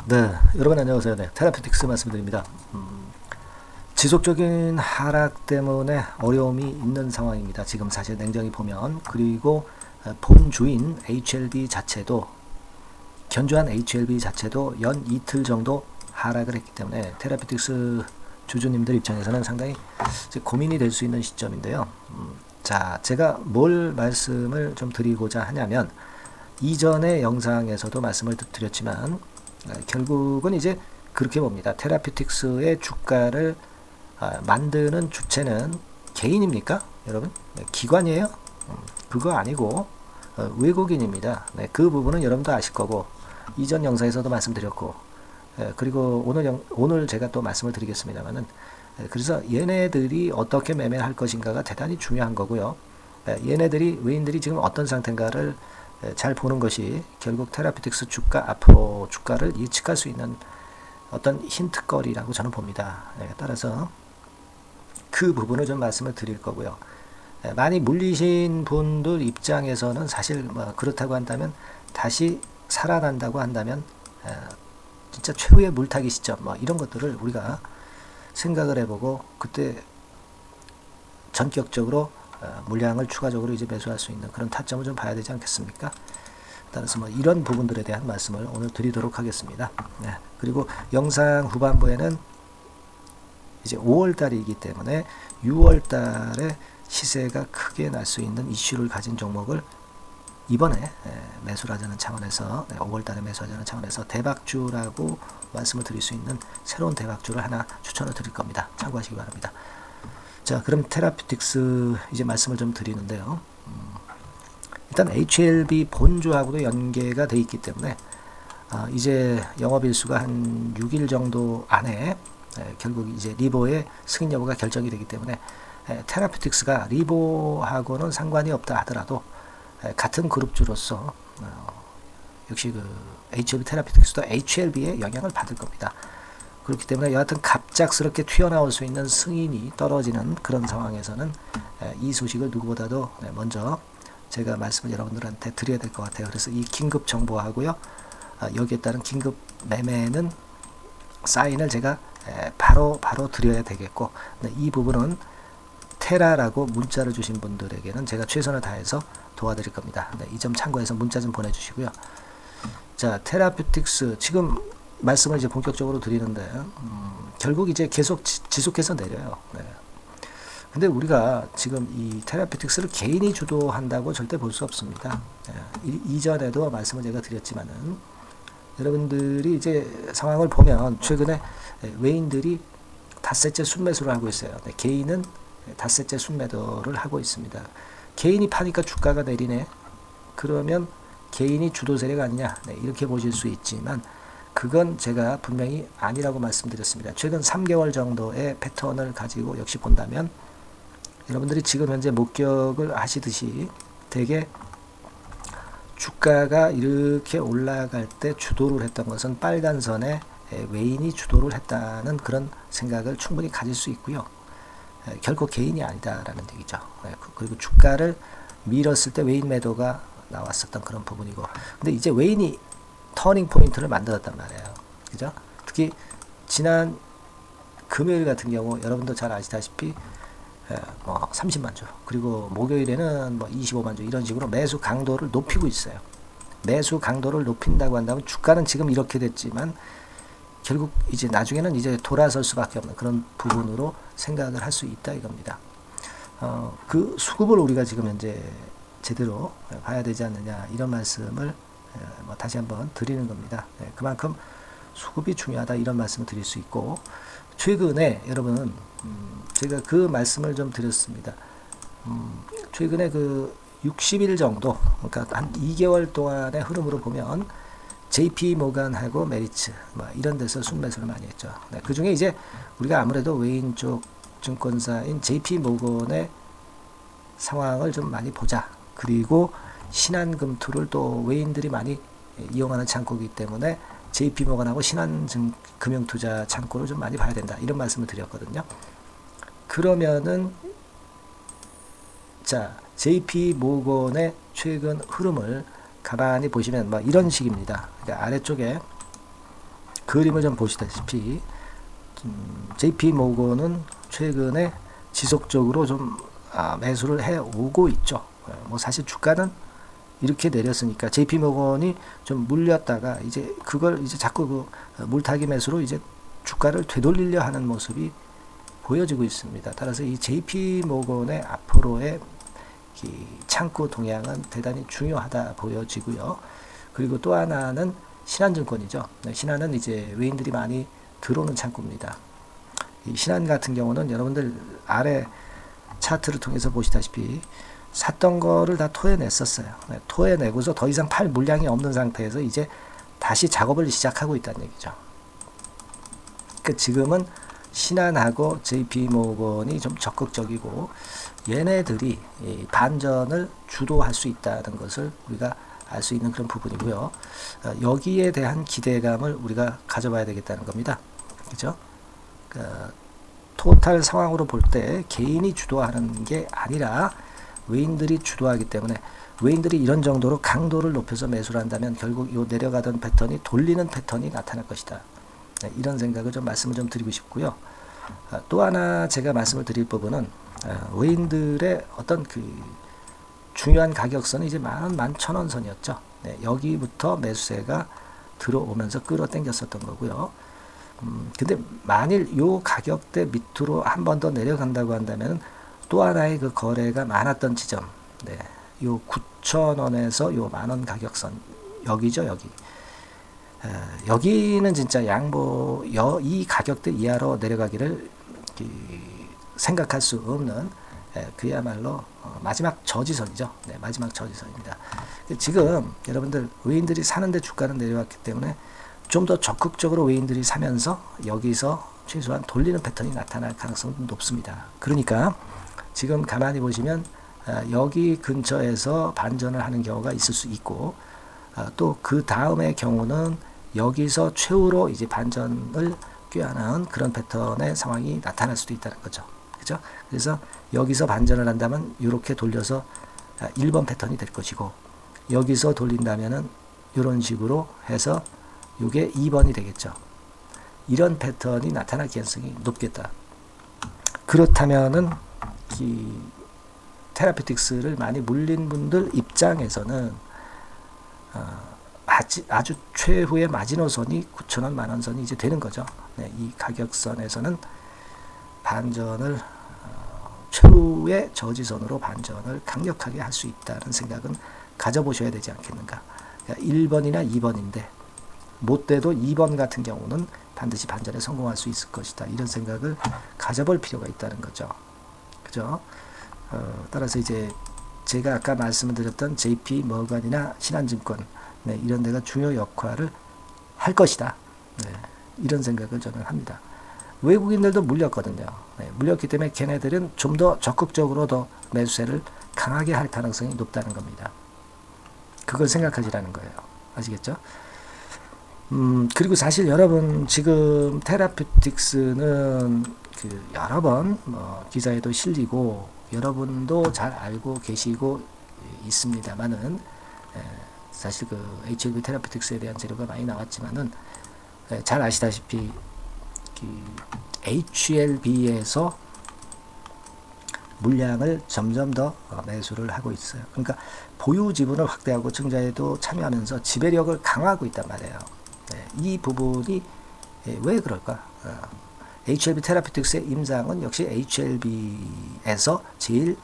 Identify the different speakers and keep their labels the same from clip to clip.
Speaker 1: 네, 여러분 안녕하세요. 네, 테라피틱스 말씀드립니다. 지속적인 하락 때문에 어려움이 있는 상황입니다. 지금 사실 냉정히 보면. 그리고 본주인 HLB 자체도, 견주한 HLB 자체도 연 이틀 정도 하락을 했기 때문에 테라피틱스 주주님들 입장에서는 상당히 고민이 될 수 있는 시점인데요. 자, 제가 뭘 말씀을 좀 드리고자 하냐면, 이전의 영상에서도 말씀을 드렸지만 결국은 이제 그렇게 봅니다. 테라피틱스의 주가를 만드는 주체는 개인입니까? 여러분? 네, 기관이에요? 그거 아니고 외국인입니다. 네, 그 부분은 여러분도 아실 거고 이전 영상에서도 말씀드렸고 그리고 오늘 제가 또 말씀을 드리겠습니다만은 그래서 얘네들이 어떻게 매매할 것인가가 대단히 중요한 거고요. 얘네들이 외인들이 지금 어떤 상태인가를 잘 보는 것이 결국 테라피틱스 주가 앞으로 주가를 예측할 수 있는 어떤 힌트거리라고 저는 봅니다. 따라서 그 부분을 좀 말씀을 드릴 거고요. 많이 물리신 분들 입장에서는 사실 뭐 그렇다고 한다면 다시 살아난다고 한다면 진짜 최후의 물타기 시점 뭐 이런 것들을 우리가 생각을 해보고 그때 전격적으로 물량을 추가적으로 이제 매수할 수 있는 그런 타점을 좀 봐야 되지 않겠습니까? 따라서 뭐 이런 부분들에 대한 말씀을 오늘 드리도록 하겠습니다. 네. 그리고 영상 후반부에는 이제 5월달이기 때문에 6월달에 시세가 크게 날 수 있는 이슈를 가진 종목을 이번에 매수하자는 차원에서 5월달에 매수하자는 차원에서 대박주라고 말씀을 드릴 수 있는 새로운 대박주를 하나 추천을 드릴 겁니다. 참고하시기 바랍니다. 자, 그럼 테라피틱스 이제 말씀을 좀 드리는데요. 일단 HLB 본주하고도 연계가 돼 있기 때문에 이제 영업일수가 한 6일 정도 안에 결국 이제 리보의 승인 여부가 결정이 되기 때문에 테라피틱스가 리보하고는 상관이 없다 하더라도 같은 그룹주로서 역시 그 HLB 테라피틱스도 HLB의 영향을 받을 겁니다. 그렇기 때문에 여하튼 갑작스럽게 튀어나올 수 있는 승인이 떨어지는 그런 상황에서는 이 소식을 누구보다도 먼저 제가 말씀을 여러분들한테 드려야 될 것 같아요. 그래서 이 긴급 정보하고요. 여기에 따른 긴급 매매는 사인을 제가 바로 드려야 되겠고 이 부분은 테라라고 문자를 주신 분들에게는 제가 최선을 다해서 도와드릴 겁니다. 이 점 참고해서 문자 좀 보내주시고요. 자, 테라피틱스 지금 말씀을 이제 본격적으로 드리는데 결국 이제 계속 지속해서 내려요. 네. 근데 우리가 지금 이 테라피틱스를 개인이 주도한다고 절대 볼 수 없습니다. 이전에도 말씀을 제가 드렸지만은 여러분들이 이제 상황을 보면 최근에 외인들이 닷새째 순매수를 하고 있어요. 네, 개인은 닷새째 순매도를 하고 있습니다. 개인이 파니까 주가가 내리네. 그러면 개인이 주도 세력 아니냐. 네, 이렇게 보실 수 있지만 그건 제가 분명히 아니라고 말씀드렸습니다. 최근 3개월 정도의 패턴을 가지고 역시 본다면 여러분들이 지금 현재 목격을 하시듯이 되게 주가가 이렇게 올라갈 때 주도를 했던 것은 빨간 선에 외인이 주도를 했다는 그런 생각을 충분히 가질 수 있고요. 결코 개인이 아니다라는 얘기죠. 그리고 주가를 밀었을 때 외인 매도가 나왔었던 그런 부분이고 근데 이제 외인이 터닝 포인트를 만들었단 말이에요. 그죠? 특히 지난 금요일 같은 경우 여러분도 잘 아시다시피 뭐 30만 주 그리고 목요일에는 뭐 25만 주 이런 식으로 매수 강도를 높이고 있어요. 매수 강도를 높인다고 한다면 주가는 지금 이렇게 됐지만 결국 이제 나중에는 이제 돌아설 수밖에 없는 그런 부분으로 생각을 할 수 있다 이겁니다. 그 수급을 우리가 지금 현재 제대로 봐야 되지 않느냐 이런 말씀을 뭐 다시 한번 드리는 겁니다. 그만큼 수급이 중요하다 이런 말씀을 드릴 수 있고 최근에 여러분 제가 그 말씀을 좀 드렸습니다. 최근에 그 60일 정도 그러니까 한 2개월 동안의 흐름으로 보면 JP 모간하고 메리츠 뭐 이런 데서 순매수를 많이 했죠. 그 중에 이제 우리가 아무래도 외인 쪽 증권사인 JP 모건의 상황을 좀 많이 보자. 그리고 신한금투를 또 외인들이 많이 이용하는 창고이기 때문에 JP모건하고 신한금융투자 창고를 좀 많이 봐야 된다. 이런 말씀을 드렸거든요. 그러면은 자 JP모건의 최근 흐름을 가만히 보시면 뭐 이런 식입니다. 그러니까 아래쪽에 그림을 좀 보시다시피 JP 모건은 최근에 지속적으로 좀 매수를 해 오고 있죠. 뭐 사실 주가는 이렇게 내렸으니까 JP 모건이 좀 물렸다가 이제 그걸 이제 자꾸 그 물타기 매수로 이제 주가를 되돌리려 하는 모습이 보여지고 있습니다. 따라서 이 JP 모건의 앞으로의 이 창구 동향은 대단히 중요하다 보여지고요. 그리고 또 하나는 신한증권이죠. 신한은 이제 외인들이 많이 들어오는 창구입니다. 이 신한 같은 경우는 여러분들 아래 차트를 통해서 보시다시피 샀던 거를 다 토해냈었어요. 토해내고서 더 이상 팔 물량이 없는 상태에서 이제 다시 작업을 시작하고 있다는 얘기죠. 그러니까 지금은 신한하고 JP모건이 좀 적극적이고 얘네들이 반전을 주도할 수 있다는 것을 우리가 알 수 있는 그런 부분이고요. 여기에 대한 기대감을 우리가 가져봐야 되겠다는 겁니다. 그죠? 토탈 상황으로 볼 때 개인이 주도하는 게 아니라 외인들이 주도하기 때문에 외인들이 이런 정도로 강도를 높여서 매수를 한다면 결국 이 내려가던 패턴이 돌리는 패턴이 나타날 것이다. 네, 이런 생각을 좀 말씀을 좀 드리고 싶고요. 또 하나 제가 말씀을 드릴 부분은 외인들의 어떤 그 중요한 가격선은 이제 11,000원 선이었죠. 네, 여기부터 매수세가 들어오면서 끌어당겼었던 거고요. 근데 만일 요 가격대 밑으로 한 번 더 내려간다고 한다면 또 하나의 그 거래가 많았던 지점, 네, 요 9,000원에서 요 만원 가격선 여기죠, 여기. 여기는 진짜 이 가격대 이하로 내려가기를 생각할 수 없는 그야말로 마지막 저지선이죠. 네, 마지막 저지선입니다. 지금 여러분들 외인들이 사는데 주가는 내려왔기 때문에 좀 더 적극적으로 외인들이 사면서 여기서 최소한 돌리는 패턴이 나타날 가능성이 높습니다. 그러니까 지금 가만히 보시면 여기 근처에서 반전을 하는 경우가 있을 수 있고 또 그 다음의 경우는 여기서 최후로 이제 반전을 꾀하는 그런 패턴의 상황이 나타날 수도 있다는 거죠. 그죠? 그래서 여기서 반전을 한다면 이렇게 돌려서 1번 패턴이 될 것이고 여기서 돌린다면은 이런 식으로 해서 이게 2번이 되겠죠. 이런 패턴이 나타날 가능성이 높겠다. 그렇다면은 이 테라피틱스를 많이 물린 분들 입장에서는 아주 최후의 마지노선이 9,000원 만원선이 이제 되는 거죠. 네, 이 가격선에서는 반전을 최후의 저지선으로 반전을 강력하게 할 수 있다는 생각은 가져보셔야 되지 않겠는가. 그러니까 1번이나 2번인데 못돼도 2번 같은 경우는 반드시 반전에 성공할 수 있을 것이다. 이런 생각을 가져볼 필요가 있다는 거죠. 그죠? 따라서 이제 제가 아까 말씀을 드렸던 JP 머건이나 신한증권, 네, 이런 데가 중요 역할을 할 것이다. 네, 이런 생각을 저는 합니다. 외국인들도 물렸거든요. 네, 물렸기 때문에 걔네들은 좀 더 적극적으로 더 매수세를 강하게 할 가능성이 높다는 겁니다. 그걸 생각하시라는 거예요. 아시겠죠? 그리고 사실 여러분 지금 테라피틱스는 그 여러 번 기사에도 실리고 여러분도 잘 알고 계시고 있습니다만은 사실 그 HLB 테라피틱스에 대한 재료가 많이 나왔지만은 잘 아시다시피 HLB에서 물량을 점점 더 매수를 하고 있어요. 그러니까 보유 지분을 확대하고 증자에도 참여하면서 지배력을 강화하고 있단 말이에요. 이 부분이 왜 그럴까? HLB 테라피틱스의 임상은 역시 HLB에서 제일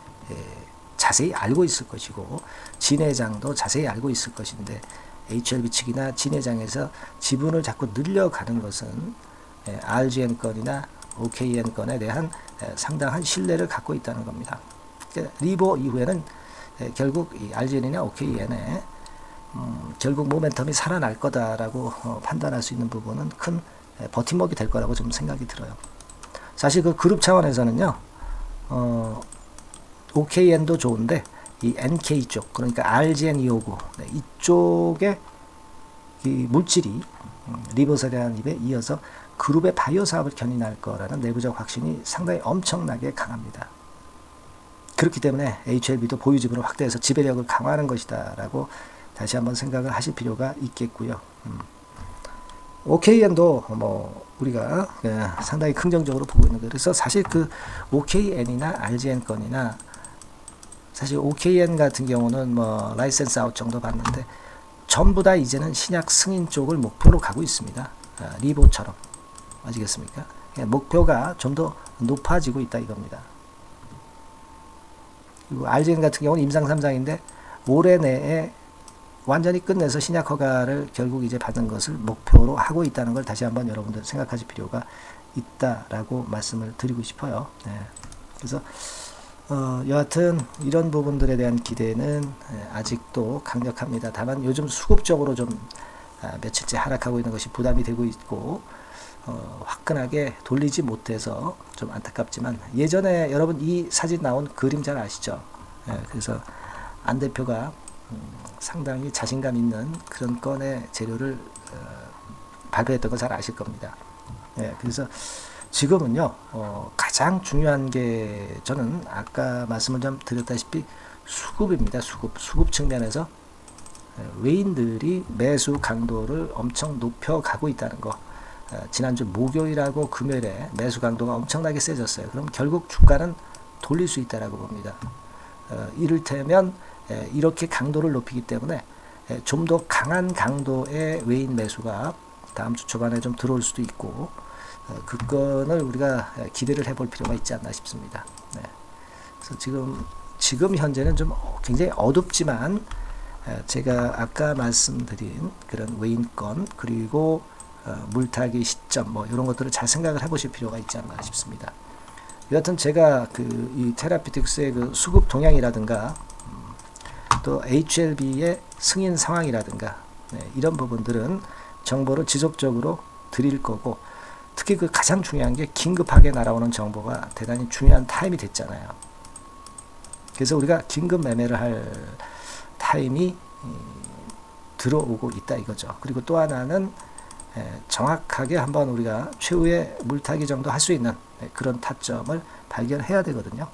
Speaker 1: 자세히 알고 있을 것이고 진회장도 자세히 알고 있을 것인데 HLB 측이나 진회장에서 지분을 자꾸 늘려가는 것은 RGN 건이나 OKN 건에 대한 상당한 신뢰를 갖고 있다는 겁니다. 리보 이후에는 결국 이 RGN이나 OKN에 결국 모멘텀이 살아날 거다라고 판단할 수 있는 부분은 큰 버팀목이 될 거라고 좀 생각이 들어요. 사실 그 그룹 차원에서는요, OKN도 좋은데 이 NK 쪽, 그러니까 RGN259 이쪽에 이 물질이 리보세라닙에 이어서 그룹의 바이오 사업을 견인할 거라는 내부적 확신이 상당히 엄청나게 강합니다. 그렇기 때문에 HLB도 보유 지분을 확대해서 지배력을 강화하는 것이다 라고 다시 한번 생각을 하실 필요가 있겠고요. OKN도 뭐 우리가 상당히 긍정적으로 보고 있는 거예요. 그래서 사실 그 OKN이나 RGN 건이나 사실 OKN 같은 경우는 뭐 라이센스 아웃 정도 봤는데 전부 다 이제는 신약 승인 쪽을 목표로 가고 있습니다. 리보처럼. 아시겠습니까? 목표가 좀 더 높아지고 있다 이겁니다. 그리고 RGN 같은 경우는 임상 3장인데 올해 내에 완전히 끝내서 신약 허가를 결국 이제 받은 것을 목표로 하고 있다는 걸 다시 한번 여러분들 생각하실 필요가 있다라고 말씀을 드리고 싶어요. 네. 그래서 여하튼 이런 부분들에 대한 기대는 아직도 강력합니다. 다만 요즘 수급적으로 좀 며칠째 하락하고 있는 것이 부담이 되고 있고 화끈하게 돌리지 못해서 좀 안타깝지만 예전에 여러분 이 사진 나온 그림 잘 아시죠? 그래서 안 대표가 상당히 자신감 있는 그런 건의 재료를 발표했던 거 잘 아실 겁니다. 그래서 지금은요 가장 중요한 게 저는 아까 말씀을 좀 드렸다시피 수급입니다. 수급 측면에서 외인들이 매수 강도를 엄청 높여가고 있다는 거. 지난주 목요일하고 금요일에 매수 강도가 엄청나게 세졌어요. 그럼 결국 주가는 돌릴 수 있다라고 봅니다. 이를테면 이렇게 강도를 높이기 때문에 좀 더 강한 강도의 외인 매수가 다음 주 초반에 좀 들어올 수도 있고 그 건을 우리가 기대를 해볼 필요가 있지 않나 싶습니다. 그래서 지금 현재는 좀 굉장히 어둡지만 제가 아까 말씀드린 그런 외인권 그리고 물타기 시점 뭐 이런 것들을 잘 생각을 해보실 필요가 있지 않나 싶습니다. 여하튼 제가 이 테라피틱스의 그 수급 동향이라든가 또 HLB의 승인 상황이라든가 이런 부분들은 정보를 지속적으로 드릴 거고 특히 그 가장 중요한 게 긴급하게 날아오는 정보가 대단히 중요한 타임이 됐잖아요. 그래서 우리가 긴급 매매를 할 타임이 들어오고 있다 이거죠. 그리고 또 하나는 정확하게 한번 우리가 최후의 물타기 정도 할 수 있는 그런 타점을 발견해야 되거든요.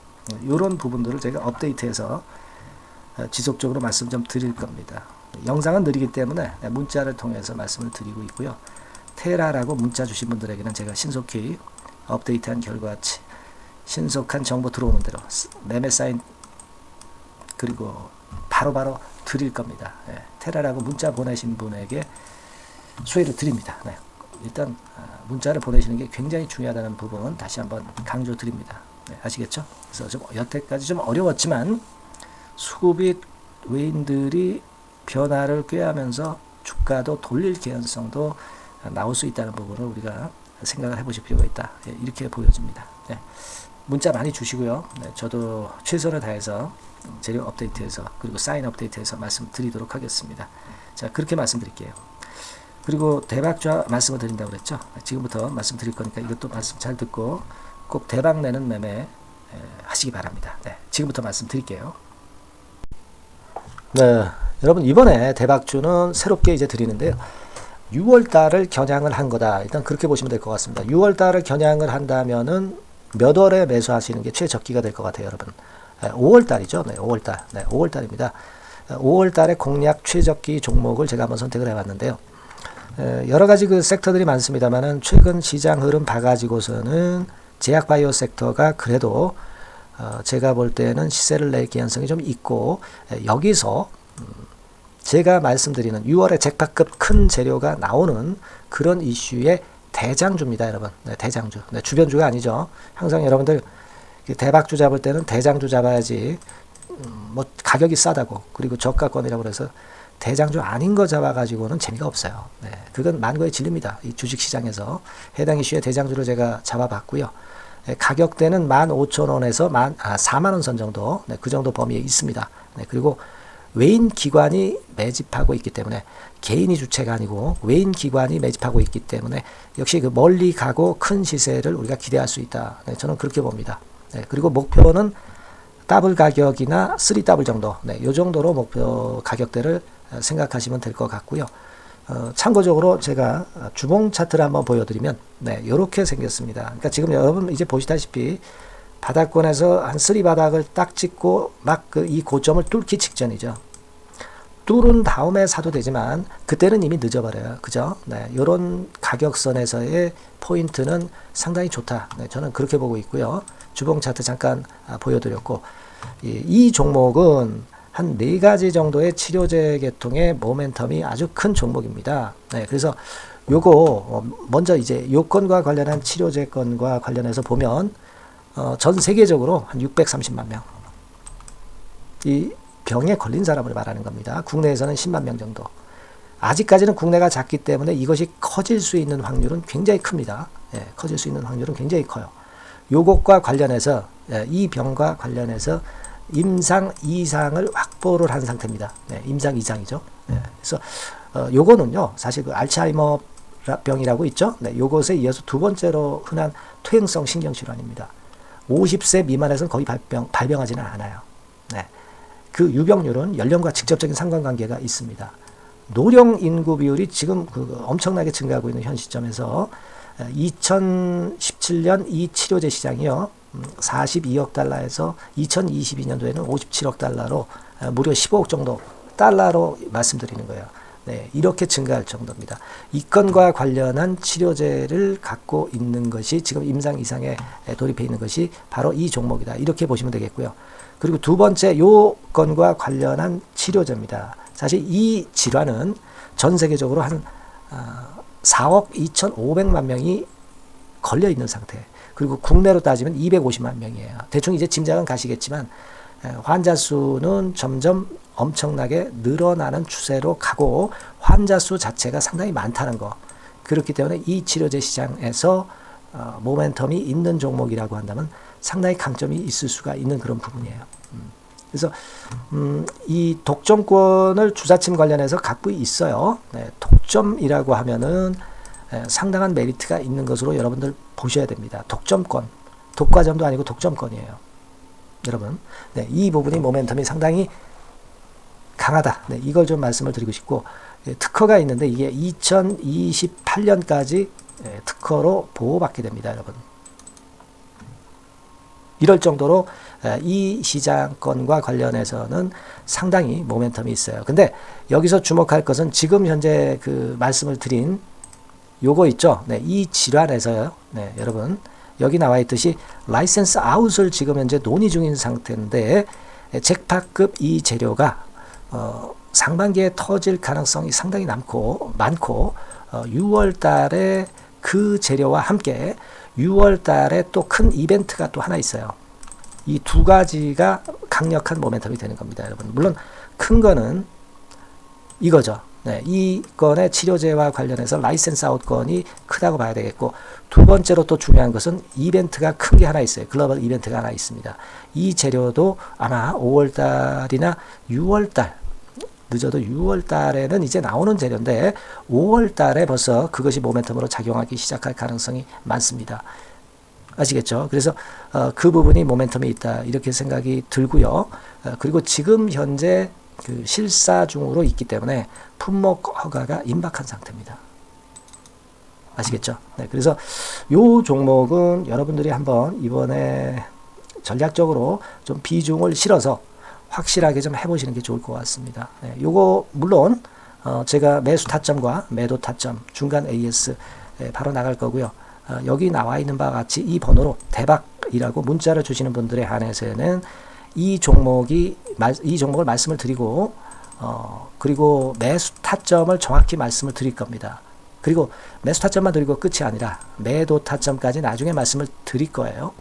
Speaker 1: 이런 부분들을 제가 업데이트해서 지속적으로 말씀 좀 드릴 겁니다. 영상은 느리기 때문에 문자를 통해서 말씀을 드리고 있고요. 테라라고 문자 주신 분들에게는 제가 신속히 업데이트한 결과같이 신속한 정보 들어오는 대로 매매 사인 그리고 바로바로 드릴 겁니다. 테라라고 문자 보내신 분에게 수혜를 드립니다. 일단 문자를 보내시는 게 굉장히 중요하다는 부분 다시 한번 강조 드립니다. 아시겠죠? 그래서 좀 여태까지 좀 어려웠지만 수급이 외인들이 변화를 꾀하면서 주가도 돌릴 개연성도 나올 수 있다는 부분을 우리가 생각을 해보실 필요가 있다. 이렇게 보여집니다. 문자 많이 주시고요. 저도 최선을 다해서 재료 업데이트해서 그리고 사인 업데이트해서 말씀드리도록 하겠습니다. 자, 그렇게 말씀드릴게요. 그리고 대박좌 말씀을 드린다고 그랬죠. 지금부터 말씀드릴 거니까 이것도 말씀 잘 듣고 꼭 대박 내는 매매 하시기 바랍니다. 지금부터 말씀드릴게요. 여러분 이번에 대박주는 새롭게 이제 드리는데요. 6월달을 겨냥을 한 거다. 일단 그렇게 보시면 될 것 같습니다. 6월달을 겨냥을 한다면은 몇 월에 매수하시는 게 최적기가 될 것 같아요, 여러분. 5월달이죠. 5월달. 5월달입니다. 5월달에 공략 최적기 종목을 제가 한번 선택을 해봤는데요. 여러 가지 그 섹터들이 많습니다만은 최근 시장 흐름 봐가지고서는 제약바이오 섹터가 그래도 제가 볼 때는 시세를 낼 개연성이 좀 있고 여기서 제가 말씀드리는 6월에 잭팟급 큰 재료가 나오는 그런 이슈의 대장주입니다, 여러분. 대장주. 주변주가 아니죠. 항상 여러분들 대박주 잡을 때는 대장주 잡아야지 뭐 가격이 싸다고 그리고 저가권이라고 그래서 대장주 아닌 거 잡아가지고는 재미가 없어요. 그건 만고의 진리입니다. 이 주식시장에서 해당 이슈의 대장주를 제가 잡아봤고요. 가격대는 15,000원에서 4만원 선 정도 그 정도 범위에 있습니다. 그리고 외인 기관이 매집하고 있기 때문에 개인이 주체가 아니고 외인 기관이 매집하고 있기 때문에 역시 그 멀리 가고 큰 시세를 우리가 기대할 수 있다. 저는 그렇게 봅니다. 그리고 목표는 더블 가격이나 3더블 정도, 요 정도로 목표 가격대를 생각하시면 될 것 같고요. 참고적으로 제가 주봉 차트를 한번 보여드리면 이렇게 생겼습니다. 그러니까 지금 여러분 이제 보시다시피 바닥권에서 한 3바닥을 딱 찍고 막 이 고점을 뚫기 직전이죠. 뚫은 다음에 사도 되지만 그때는 이미 늦어버려요. 그죠? 네, 이런 가격선에서의 포인트는 상당히 좋다. 네, 저는 그렇게 보고 있고요. 주봉 차트 잠깐 보여드렸고, 이 종목은 한 4가지 정도의 치료제 계통의 모멘텀이 아주 큰 종목입니다. 네, 그래서 요거 먼저 이제 요건과 관련한 치료제 건과 관련해서 보면 전 세계적으로 한 630만 명. 이 병에 걸린 사람을 말하는 겁니다. 국내에서는 10만 명 정도. 아직까지는 국내가 작기 때문에 이것이 커질 수 있는 확률은 굉장히 큽니다. 예, 커질 수 있는 확률은 굉장히 커요. 요것과 관련해서 이 병과 관련해서 임상 이상을 확보를 한 상태입니다. 네, 임상 이상이죠. 네, 그래서 요거는요, 사실 그 알츠하이머 병이라고 있죠. 네, 요것에 이어서 두 번째로 흔한 퇴행성 신경질환입니다. 50세 미만에서는 거의 발병하지는 않아요. 네. 그 유병률은 연령과 직접적인 상관관계가 있습니다. 노령 인구 비율이 지금 엄청나게 증가하고 있는 현 시점에서 2017년 이 치료제 시장이요, 42억 달러에서 2022년도에는 57억 달러로 무려 15억 정도 달러로 말씀드리는 거예요. 네, 이렇게 증가할 정도입니다. 이 건과 관련한 치료제를 갖고 있는 것이 지금 임상 이상에 돌입해 있는 것이 바로 이 종목이다. 이렇게 보시면 되겠고요. 그리고 두 번째 요 건과 관련한 치료제입니다. 사실 이 질환은 전 세계적으로 한 4억 2,500만 명이 걸려 있는 상태. 그리고 국내로 따지면 250만 명이에요. 대충 이제 짐작은 가시겠지만 환자 수는 점점 엄청나게 늘어나는 추세로 가고 환자 수 자체가 상당히 많다는 거. 그렇기 때문에 이 치료제 시장에서 모멘텀이 있는 종목이라고 한다면 상당히 강점이 있을 수가 있는 그런 부분이에요. 그래서 이 독점권을 주사침 관련해서 갖고 있어요. 네, 독점이라고 하면은 상당한 메리트가 있는 것으로 여러분들 보셔야 됩니다. 독점권, 독과점도 아니고 독점권이에요. 여러분, 네, 이 부분이 모멘텀이 상당히 강하다. 네, 이걸 좀 말씀을 드리고 싶고, 특허가 있는데 이게 2028년까지 특허로 보호받게 됩니다, 여러분. 이럴 정도로 이 시장권과 관련해서는 상당히 모멘텀이 있어요. 근데 여기서 주목할 것은 지금 현재 그 말씀을 드린 요거 있죠. 네, 이 질환에서요. 네, 여러분 여기 나와 있듯이 라이센스 아웃을 지금 현재 논의 중인 상태인데 잭팟급 이 재료가 상반기에 터질 가능성이 상당히 많고 6월 달에 그 재료와 함께 6월 달에 또 큰 이벤트가 또 하나 있어요. 이 두 가지가 강력한 모멘텀이 되는 겁니다, 여러분. 물론 큰 거는 이거죠. 네, 이 건의 치료제와 관련해서 라이센스 아웃 건이 크다고 봐야 되겠고, 두 번째로 또 중요한 것은 이벤트가 큰 게 하나 있어요. 글로벌 이벤트가 하나 있습니다. 이 재료도 아마 5월 달이나 6월 달, 늦어도 6월 달에는 이제 나오는 재료인데 5월 달에 벌써 그것이 모멘텀으로 작용하기 시작할 가능성이 많습니다. 아시겠죠? 그래서 그 부분이 모멘텀이 있다 이렇게 생각이 들고요. 그리고 지금 현재 그 실사 중으로 있기 때문에 품목 허가가 임박한 상태입니다. 아시겠죠? 네, 그래서 요 종목은 여러분들이 한번 이번에 전략적으로 좀 비중을 실어서 확실하게 좀 해보시는 게 좋을 것 같습니다. 네, 요거 물론 제가 매수 타점과 매도 타점 중간 AS 바로 나갈 거고요. 여기 나와 있는 바와 같이 이 번호로 대박이라고 문자를 주시는 분들에 한해서는 이 종목을 말씀을 드리고 그리고 매수 타점을 정확히 말씀을 드릴 겁니다. 그리고 매수 타점만 드리고 끝이 아니라 매도 타점까지 나중에 말씀을 드릴 거예요.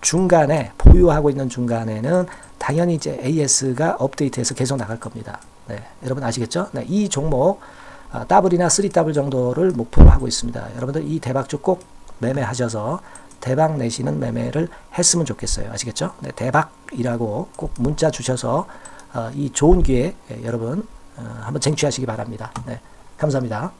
Speaker 1: 중간에 보유하고 있는 중간에는 당연히 이제 AS가 업데이트해서 계속 나갈 겁니다. 네, 여러분 아시겠죠? 네, 이 종목 더블이나 3더블 정도를 목표로 하고 있습니다. 여러분들 이 대박주 꼭 매매하셔서 대박 내시는 매매를 했으면 좋겠어요. 아시겠죠? 네, 대박이라고 꼭 문자 주셔서 이 좋은 기회 여러분 한번 쟁취하시기 바랍니다. 네, 감사합니다.